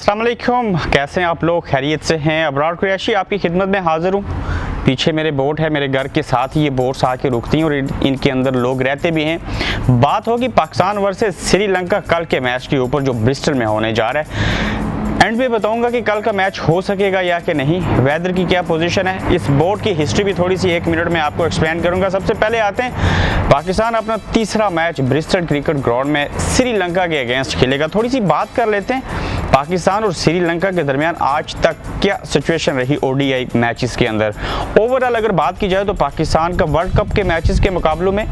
अस्सलाम वालेकुम, कैसे हैं आप लोग? खैरियत से हैं? अबरार कुरैशी आपकी खिदमत में हाजिर हूँ। पीछे मेरे बोट है, मेरे घर के साथ ही ये बोट्स आके रुकती हैं और इनके अंदर लोग रहते भी हैं। बात होगी पाकिस्तान वर्सेस श्रीलंका कल के मैच के ऊपर जो ब्रिस्टल में होने जा रहा है। एंड पे बताऊंगा कि कल का मैच हो सकेगा या कि नहीं, वेदर की क्या पोजीशन है, इस बोट की हिस्ट्री भी थोड़ी सी 1 मिनट में आपको एक्सप्लेन करूंगा। सबसे पहले आते हैं, पाकिस्तान अपना तीसरा मैच ब्रिस्टल क्रिकेट ग्राउंड में श्रीलंका के अगेंस्ट खेलेगा। थोड़ी सी बात कर लेते हैं पाकिस्तान और श्रीलंका के दरमियान आज तक क्या सिचुएशन रही ओडीआई मैचेस के अंदर। ओवरऑल अगर बात की जाए तो पाकिस्तान का वर्ल्ड कप के मैचेस के मुकाबलों में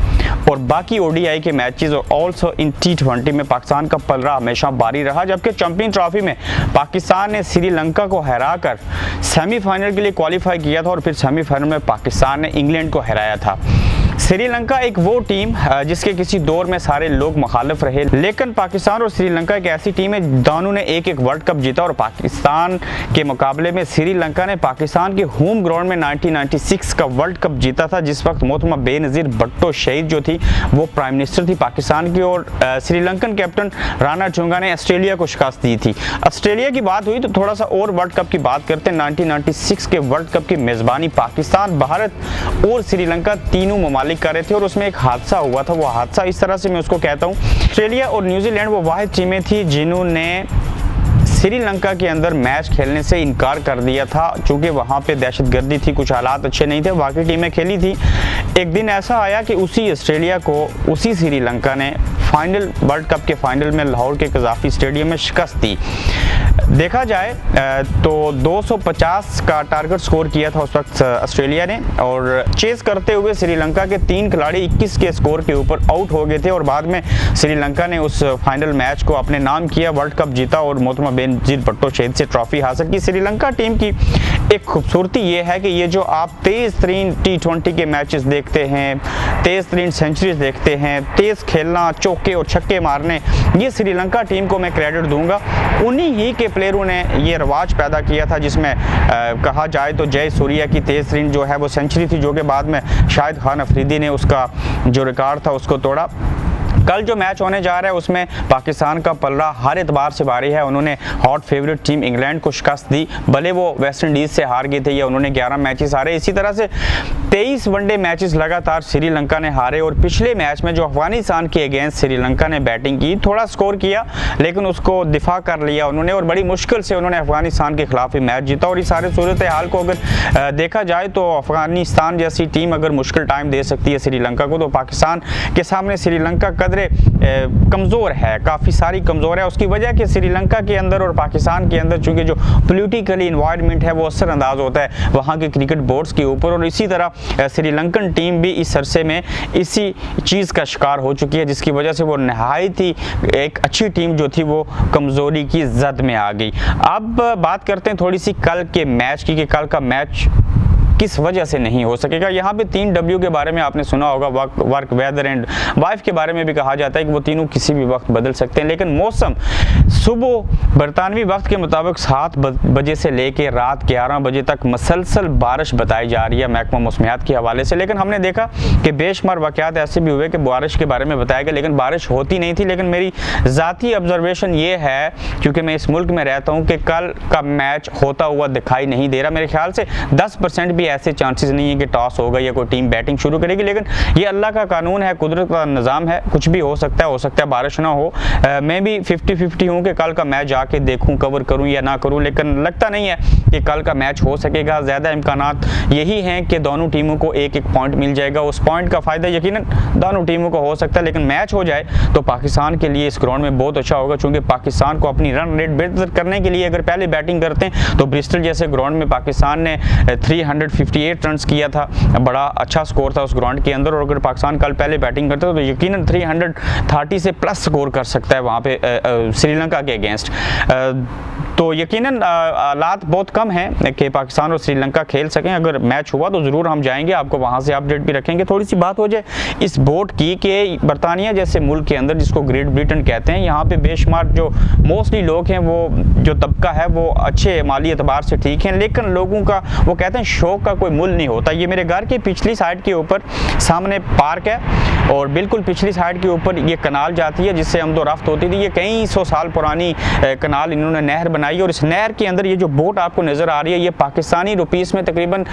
और बाकी ओडीआई के मैचेस और ऑल्सो इन T20 में पाकिस्तान का पलड़ा हमेशा भारी रहा। जबकि चैंपियन ट्रॉफी में पाकिस्तान ने श्रीलंका को हराकर सेमीफाइनल के लिए क्वालिफाई किया था और फिर सेमीफाइनल में पाकिस्तान ने इंग्लैंड को हराया था। श्रीलंका एक वो टीम जिसके किसी दौर में सारे लोग मुखालिफ रहे, लेकिन पाकिस्तान और श्रीलंका एक ऐसी टीम है दोनों ने एक वर्ल्ड कप जीता और पाकिस्तान के मुकाबले में श्रीलंका ने पाकिस्तान के होम ग्राउंड में 1996 का वर्ल्ड कप जीता था, जिस वक्त मोहतरमा बेनज़ीर भुट्टो शहीद जो थी वो प्राइम मिनिस्टर थी पाकिस्तान की। और श्रीलंकन कैप्टन राणा चुंगा ने ऑस्ट्रेलिया को शिकस्त दी थी। ऑस्ट्रेलिया की बात हुई तो थोड़ा सा और वर्ल्ड कप की बात करते हैं। 1996 के वर्ल्ड कप की मेज़बानी पाकिस्तान, भारत और श्रीलंका तीनों ममालिक कर रहे थे और उसमें एक हादसा हुआ था। वो हादसा इस तरह से मैं उसको कहता हूँ, ऑस्ट्रेलिया और न्यूजीलैंड वो वाहिद टीमें थी जिन्होंने श्रीलंका के अंदर मैच खेलने से इनकार कर दिया था, चूँकि वहाँ पे दहशतगर्दी थी, कुछ हालात अच्छे नहीं थे। बाकी टीमें खेली थी। एक दिन ऐसा आया कि उसी ऑस्ट्रेलिया को उसी श्रीलंका ने फाइनल वर्ल्ड कप के फाइनल में लाहौर के कज़ाफ़ी स्टेडियम में शिकस्त दी। देखा जाए तो 250 का टारगेट स्कोर किया था उस वक्त ऑस्ट्रेलिया ने और चेस करते हुए श्रीलंका के 3 खिलाड़ी 21 के स्कोर के ऊपर आउट हो गए थे और बाद में श्रीलंका ने उस फाइनल मैच को अपने नाम किया, वर्ल्ड कप जीता और मोहतरमा बेनज़ीर भुट्टो शहीद से ट्रॉफी हासिल की। श्रीलंका टीम की एक खूबसूरती ये है कि ये जो आप तेज़ तरीन T20 के मैचेस देखते हैं, तेज़ तरीन सेंचुरीज देखते हैं, तेज़ खेलना, चौके और छक्के मारने, ये श्रीलंका टीम को मैं क्रेडिट दूंगा। उन्हीं ही के प्लेयरों ने ये रवाज पैदा किया था जिसमें कहा जाए तो जय सूर्या की तेज़ तरीन जो है वो सेंचुरी थी, जो कि बाद में शाहिद खान अफरीदी ने उसका जो रिकॉर्ड था उसको तोड़ा। कल जो मैच होने जा रहा है उसमें पाकिस्तान का पलड़ा हर एतबार से भारी है। उन्होंने हॉट फेवरेट टीम इंग्लैंड को शिकस्त दी, भले वो वेस्ट इंडीज़ से हार गए थे या उन्होंने 11 मैचेस हारे। इसी तरह से 23 वनडे मैचेस लगातार श्रीलंका ने हारे और पिछले मैच में जो अफगानिस्तान के अगेंस्ट श्रीलंका ने बैटिंग की, थोड़ा स्कोर किया लेकिन उसको दिफा कर लिया उन्होंने और बड़ी मुश्किल से उन्होंने अफगानिस्तान के खिलाफ ही मैच जीता। और इस सारे सूरत हाल को अगर देखा जाए तो अफगानिस्तान जैसी टीम अगर मुश्किल टाइम दे सकती है श्रीलंका को, तो पाकिस्तान के सामने श्रीलंका कदरे कमज़ोर है, काफ़ी सारी कमज़ोर है। उसकी वजह कि श्रीलंका के अंदर और पाकिस्तान के अंदर चूँकि जो पॉलिटिकली इन्वायरमेंट है वो असरअंदाज होता है वहाँ के क्रिकेट बोर्ड्स के ऊपर, और इसी तरह श्रीलंकन टीम भी इस अरसे में इसी चीज़ का शिकार हो चुकी है, जिसकी वजह से वो नहायत ही एक अच्छी टीम जो थी वो कमज़ोरी की जद में आ गई। अब बात करते हैं थोड़ी सी कल के मैच की कि कल का मैच किस वजह से नहीं हो सकेगा। यहाँ पे 3 W के बारे में आपने सुना होगा, वर्क, वेदर एंड वाइफ के बारे में भी कहा जाता है कि वो तीनों किसी भी वक्त बदल सकते हैं। लेकिन मौसम सुबह बरतानवी वक्त के मुताबिक 7 बजे से लेके रात 11 बजे तक मसलसल बारिश बताई जा रही है महकमा मौसमियात के हवाले से। लेकिन हमने देखा कि बेशुमार वाक़यात ऐसे भी हुए कि बारिश के बारे में बताया गया लेकिन बारिश होती नहीं थी। लेकिन मेरी ज़ाती ऑब्जर्वेशन ये है, क्योंकि मैं इस मुल्क में रहता हूँ, कि कल का मैच होता हुआ दिखाई नहीं दे रहा। मेरे ख्याल से 10% भी ऐसे चांसेस नहीं है कि टॉस होगा या कोई टीम बैटिंग शुरू करेगी। लेकिन ये अल्लाह का कानून है, कुदरत का निज़ाम है, कुछ भी हो सकता है बारिश ना हो। मैं भी 50-50 हूँ कि कल का मैच जाके देखूँ, कवर करूँ या ना करूँ, लेकिन लगता नहीं है कि कल का मैच हो सकेगा। ज़्यादा इम्कानात यही हैं कि दोनों टीमों को एक पॉइंट मिल जाएगा। उस पॉइंट का फ़ायदा यकीनन दोनों टीमों को हो सकता है, लेकिन मैच हो जाए तो पाकिस्तान के लिए इस ग्राउंड में बहुत अच्छा होगा, क्योंकि पाकिस्तान को अपनी रन रेट बेहतर करने के लिए अगर पहले बैटिंग करते हैं तो ब्रिस्टल जैसे ग्राउंड में पाकिस्तान ने 358 रन किया था, बड़ा अच्छा स्कोर था उस ग्राउंड के अंदर। और अगर पाकिस्तान कल पहले बैटिंग करता तो यकीनन 330 से प्लस स्कोर कर सकता है वहाँ पे श्रीलंका के अगेंस्ट। तो यकीनन हालात बहुत कम हैं कि पाकिस्तान और श्रीलंका खेल सकें। अगर मैच हुआ तो ज़रूर हम जाएंगे, आपको वहाँ से अपडेट भी रखेंगे। थोड़ी सी बात हो जाए इस बोट की कि बरतानिया जैसे मुल्क के अंदर, जिसको ग्रेट ब्रिटेन कहते हैं, यहाँ पे बेशुमार जो मोस्टली लोग हैं, वो जो तबका है वो अच्छे माली एतबार से ठीक हैं, लेकिन लोगों का वो कहते हैं शौक का कोई मुल नहीं होता। ये मेरे घर के पिछली साइड के ऊपर सामने पार्क है और बिल्कुल पिछली साइड के ऊपर ये कनाल जाती है जिससे हम दो रफ्त होती थी। ये कई 100 साल पुरानी कनाल इन्होंने नहर बनाई बनाई है। और इस नहर के अंदर ये जो बोट आपको नज़र आ रही है ये पाकिस्तानी रुपीस में तकरीबन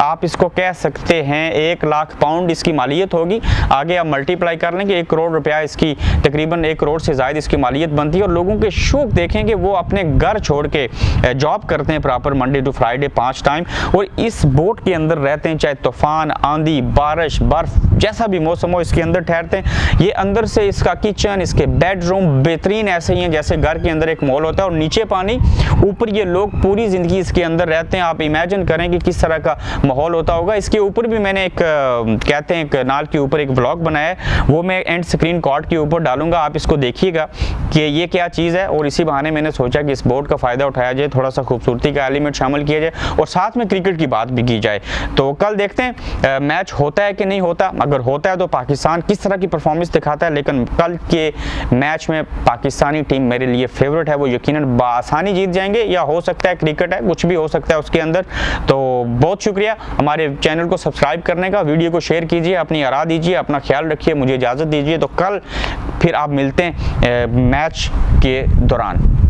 आप इसको कह सकते हैं 1 लाख पाउंड इसकी मालियत होगी। आगे आप मल्टीप्लाई कर लेंगे 1 करोड़ रुपया इसकी तकरीबन 1 करोड़ से ज़ायद इसकी मालियत बनती है। और लोगों के शौक देखें कि वो अपने घर छोड़ के जॉब करते हैं proper Monday to Friday 5 time, और इस बोट के अंदर रहते हैं, चाहे तूफान, आंधी, बारिश, बर्फ, जैसा भी मौसम हो इसके अंदर ठहरते हैं। ये अंदर से इसका किचन, इसके बेडरूम बेहतरीन ऐसे ही हैं जैसे घर के अंदर एक मॉल होता है, और नीचे पानी, ऊपर ये लोग पूरी ज़िंदगी इसके अंदर रहते हैं। आप इमेजिन करें कि किस तरह का माहौल होता होगा। इसके ऊपर भी मैंने एक कहते हैं कनाल के ऊपर एक व्लॉग बनाया है, वो मैं एंड स्क्रीन कार्ड के ऊपर डालूंगा, आप इसको देखिएगा कि ये क्या चीज़ है। और इसी बहाने मैंने सोचा कि इस बोट का फ़ायदा उठाया जाए, थोड़ा सा खूबसूरती का एलिमेंट शामिल किया जाए और साथ में क्रिकेट की बात भी की जाए। तो कल देखते हैं मैच होता है कि नहीं होता। अगर होता है तो पाकिस्तान किस तरह की परफॉर्मेंस दिखाता है, लेकिन कल के मैच में पाकिस्तानी टीम मेरे लिए फेवरेट है, वो यकीनन बासानी जीत जाएंगे, या हो सकता है क्रिकेट है, कुछ भी हो सकता है उसके अंदर। तो बहुत शुक्रिया हमारे चैनल को सब्सक्राइब करने का, वीडियो को शेयर कीजिए, अपनी आरा दीजिए, अपना ख्याल रखिए, मुझे इजाज़त दीजिए। तो कल फिर आप मिलते हैं मैच के दौरान।